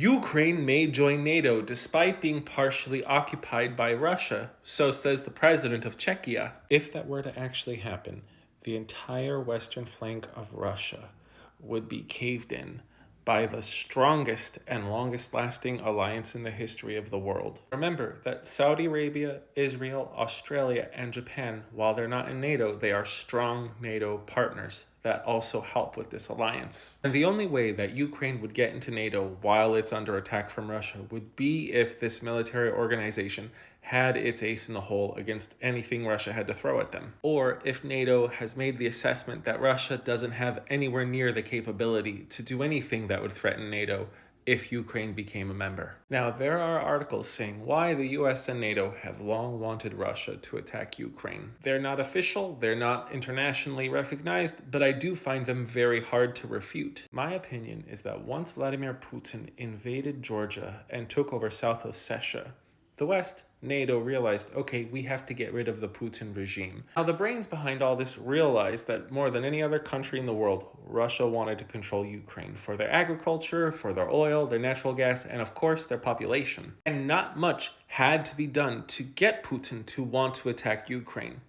Ukraine may join NATO despite being partially occupied by Russia, so says the president of Czechia. If that were to actually happen, the entire western flank of Russia would be caved in by the strongest and longest lasting alliance in the history of the world. Remember that Saudi Arabia, Israel, Australia, and Japan, while they're not in NATO, they are strong NATO partners that also help with this alliance. And the only way that Ukraine would get into NATO while it's under attack from Russia would be if this military organization had its ace in the hole against anything Russia had to throw at them. Or if NATO has made the assessment that Russia doesn't have anywhere near the capability to do anything that would threaten NATO if Ukraine became a member. Now, there are articles saying why the US and NATO have long wanted Russia to attack Ukraine. They're not official, they're not internationally recognized, but I do find them very hard to refute. My opinion is that once Vladimir Putin invaded Georgia and took over South Ossetia, the West, NATO, realized, okay, we have to get rid of the Putin regime. Now, the brains behind all this realized that more than any other country in the world, Russia wanted to control Ukraine for their agriculture, for their oil, their natural gas, and of course, their population. And not much had to be done to get Putin to want to attack Ukraine.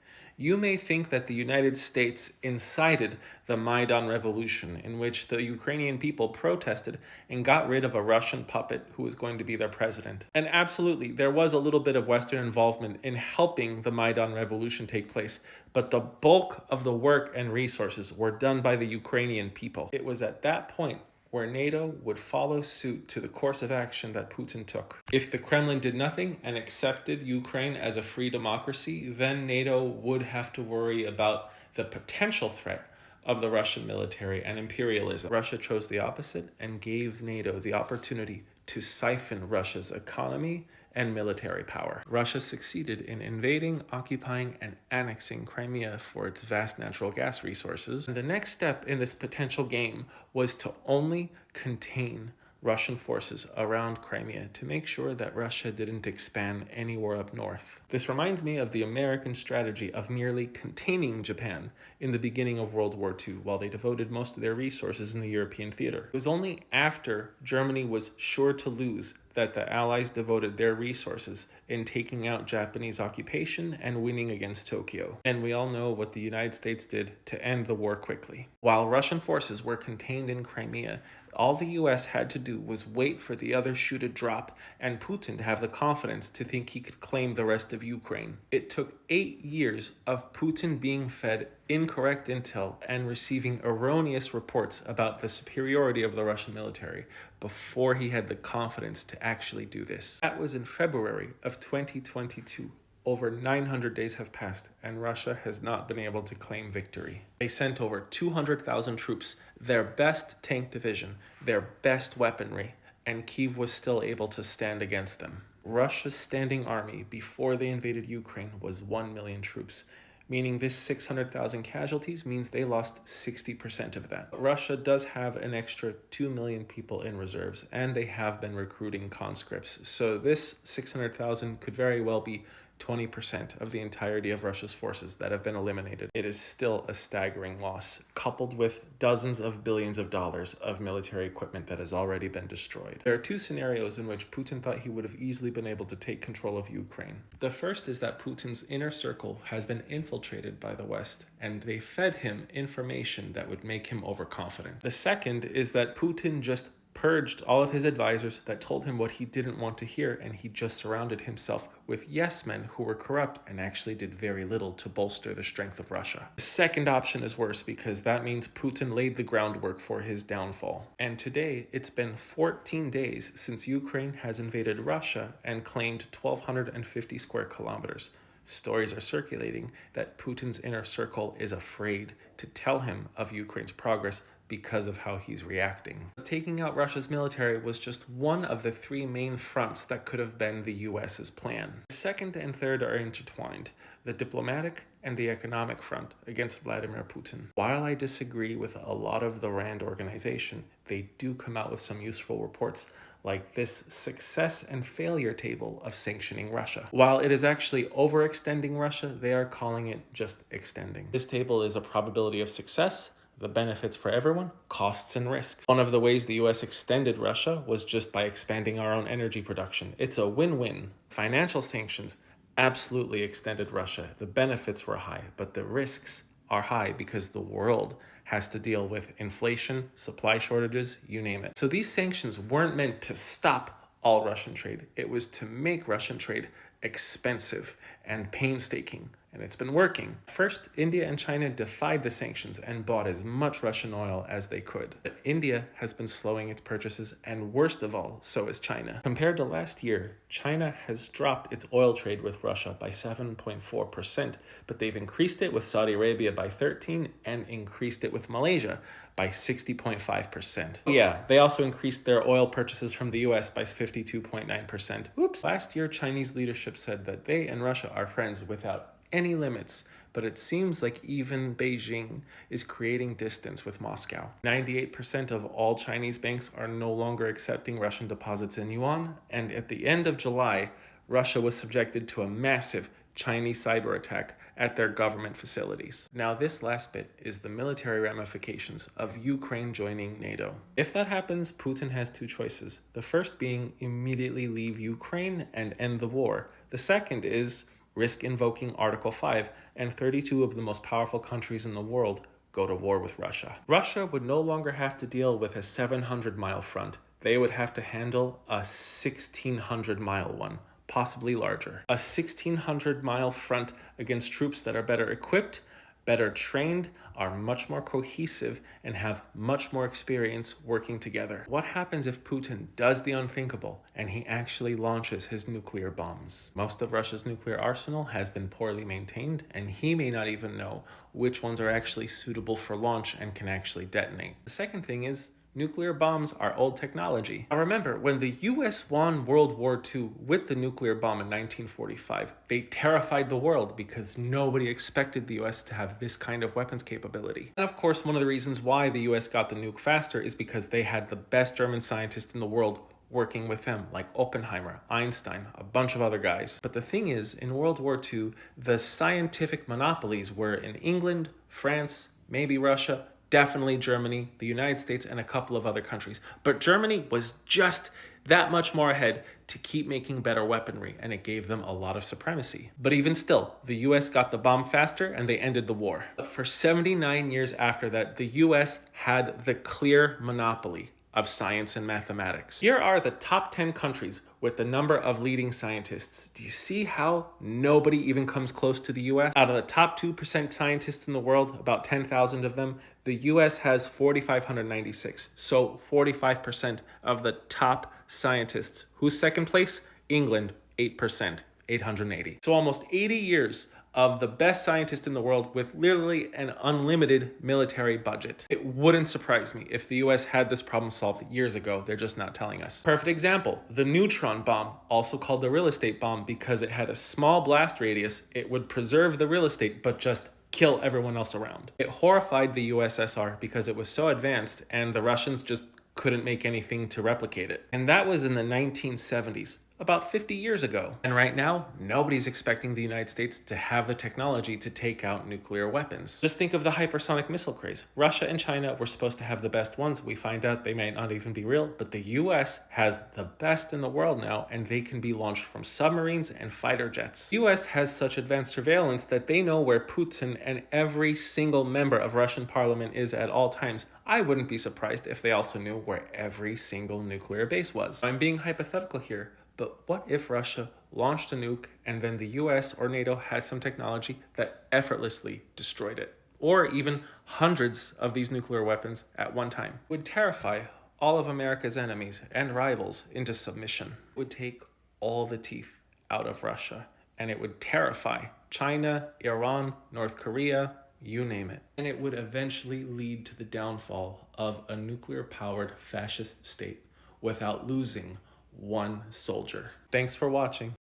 You may think that the United States incited the Maidan Revolution, in which the Ukrainian people protested and got rid of a Russian puppet who was going to be their president. And absolutely, there was a little bit of Western involvement in helping the Maidan Revolution take place, but the bulk of the work and resources were done by the Ukrainian people. It was at that point where NATO would follow suit to the course of action that Putin took. If the Kremlin did nothing and accepted Ukraine as a free democracy, then NATO would have to worry about the potential threat of the Russian military and imperialism. Russia chose the opposite and gave NATO the opportunity to siphon Russia's economy and military power. Russia succeeded in invading, occupying, and annexing Crimea for its vast natural gas resources. And the next step in this potential game was to only contain Russian forces around Crimea to make sure that Russia didn't expand anywhere up north. This reminds me of the American strategy of merely containing Japan in the beginning of World War II, while they devoted most of their resources in the European theater. It was only after Germany was sure to lose that the Allies devoted their resources in taking out Japanese occupation and winning against Tokyo. And we all know what the United States did to end the war quickly. While Russian forces were contained in Crimea, all the US had to do was wait for the other shoe to drop and Putin to have the confidence to think he could claim the rest of Ukraine. It took 8 years of Putin being fed incorrect intel and receiving erroneous reports about the superiority of the Russian military before he had the confidence to actually do this. That was in February of 2022. Over 900 days have passed, and Russia has not been able to claim victory. They sent over 200,000 troops, their best tank division, their best weaponry, and Kyiv was still able to stand against them. Russia's standing army before they invaded Ukraine was 1 million troops, meaning this 600,000 casualties means they lost 60% of that. Russia does have an extra 2 million people in reserves, and they have been recruiting conscripts, so this 600,000 could very well be 20% of the entirety of Russia's forces that have been eliminated. It is still a staggering loss, coupled with dozens of billions of dollars of military equipment that has already been destroyed. There are two scenarios in which Putin thought he would have easily been able to take control of Ukraine. The first is that Putin's inner circle has been infiltrated by the West, and they fed him information that would make him overconfident. The second is that Putin just purged all of his advisors that told him what he didn't want to hear, and he just surrounded himself with yes men who were corrupt and actually did very little to bolster the strength of Russia. The second option is worse because that means Putin laid the groundwork for his downfall. And today, it's been 14 days since Ukraine has invaded Russia and claimed 1,250 square kilometers. Stories are circulating that Putin's inner circle is afraid to tell him of Ukraine's progress because of how he's reacting. Taking out Russia's military was just one of the three main fronts that could have been the US's plan. The second and third are intertwined, the diplomatic and the economic front against Vladimir Putin. While I disagree with a lot of the RAND organization, they do come out with some useful reports like this success and failure table of sanctioning Russia. While it is actually overextending Russia, they are calling it just extending. This table is a probability of success The benefits for everyone, costs and risks. One of the ways the US extended Russia was just by expanding our own energy production. It's a win-win. Financial sanctions absolutely extended Russia. The benefits were high, but the risks are high because the world has to deal with inflation, supply shortages, you name it. So these sanctions weren't meant to stop all Russian trade. It was to make Russian trade expensive and painstaking, and it's been working. First, India and China defied the sanctions and bought as much Russian oil as they could. But India has been slowing its purchases, and worst of all, so is China. Compared to last year, China has dropped its oil trade with Russia by 7.4%, but they've increased it with Saudi Arabia by 13% and increased it with Malaysia by 60.5%. Yeah, they also increased their oil purchases from the US by 52.9%. Oops. Last year, Chinese leadership said that they and Russia are friends without any limits, but it seems like even Beijing is creating distance with Moscow. 98% of all Chinese banks are no longer accepting Russian deposits in yuan, and at the end of July, Russia was subjected to a massive Chinese cyber attack at their government facilities. Now, this last bit is the military ramifications of Ukraine joining NATO. If that happens, Putin has two choices. The first being immediately leave Ukraine and end the war. The second is risk invoking Article 5, and 32 of the most powerful countries in the world go to war with Russia. Russia would no longer have to deal with a 700-mile front. They would have to handle a 1,600-mile one, possibly larger. A 1,600-mile front against troops that are better equipped, better trained, are much more cohesive, and have much more experience working together. What happens if Putin does the unthinkable and he actually launches his nuclear bombs? Most of Russia's nuclear arsenal has been poorly maintained, and he may not even know which ones are actually suitable for launch and can actually detonate. The second thing is, nuclear bombs are old technology. Now remember, when the US won World War II with the nuclear bomb in 1945, they terrified the world because nobody expected the US to have this kind of weapons capability. And of course, one of the reasons why the US got the nuke faster is because they had the best German scientists in the world working with them, like Oppenheimer, Einstein, a bunch of other guys. But the thing is, in World War II, the scientific monopolies were in England, France, maybe Russia, definitely Germany, the United States, and a couple of other countries. But Germany was just that much more ahead to keep making better weaponry, and it gave them a lot of supremacy. But even still, the US got the bomb faster and they ended the war. But for 79 years after that, the US had the clear monopoly of science and mathematics. Here are the top 10 countries with the number of leading scientists. Do you see how nobody even comes close to the US? Out of the top 2% scientists in the world, about 10,000 of them, the US has 4,596. So 45% of the top scientists. Who's second place? England, 8%, 880. So almost 80 years of the best scientists in the world with literally an unlimited military budget. It wouldn't surprise me if the US had this problem solved years ago. They're just not telling us. Perfect example, the neutron bomb, also called the real estate bomb because it had a small blast radius. It would preserve the real estate, but just kill everyone else around. It horrified the USSR because it was so advanced and the Russians just couldn't make anything to replicate it. And that was in the 1970s. About 50 years ago. And right now, nobody's expecting the United States to have the technology to take out nuclear weapons. Just think of the hypersonic missile craze. Russia and China were supposed to have the best ones. We find out they might not even be real, but the US has the best in the world now, and they can be launched from submarines and fighter jets. The US has such advanced surveillance that they know where Putin and every single member of Russian parliament is at all times. I wouldn't be surprised if they also knew where every single nuclear base was. I'm being hypothetical here. But what if Russia launched a nuke and then the US or NATO has some technology that effortlessly destroyed it? Or even hundreds of these nuclear weapons at one time. It would terrify all of America's enemies and rivals into submission. It would take all the teeth out of Russia, and it would terrify China, Iran, North Korea, you name it. And it would eventually lead to the downfall of a nuclear-powered fascist state without losing one soldier. Thanks for watching.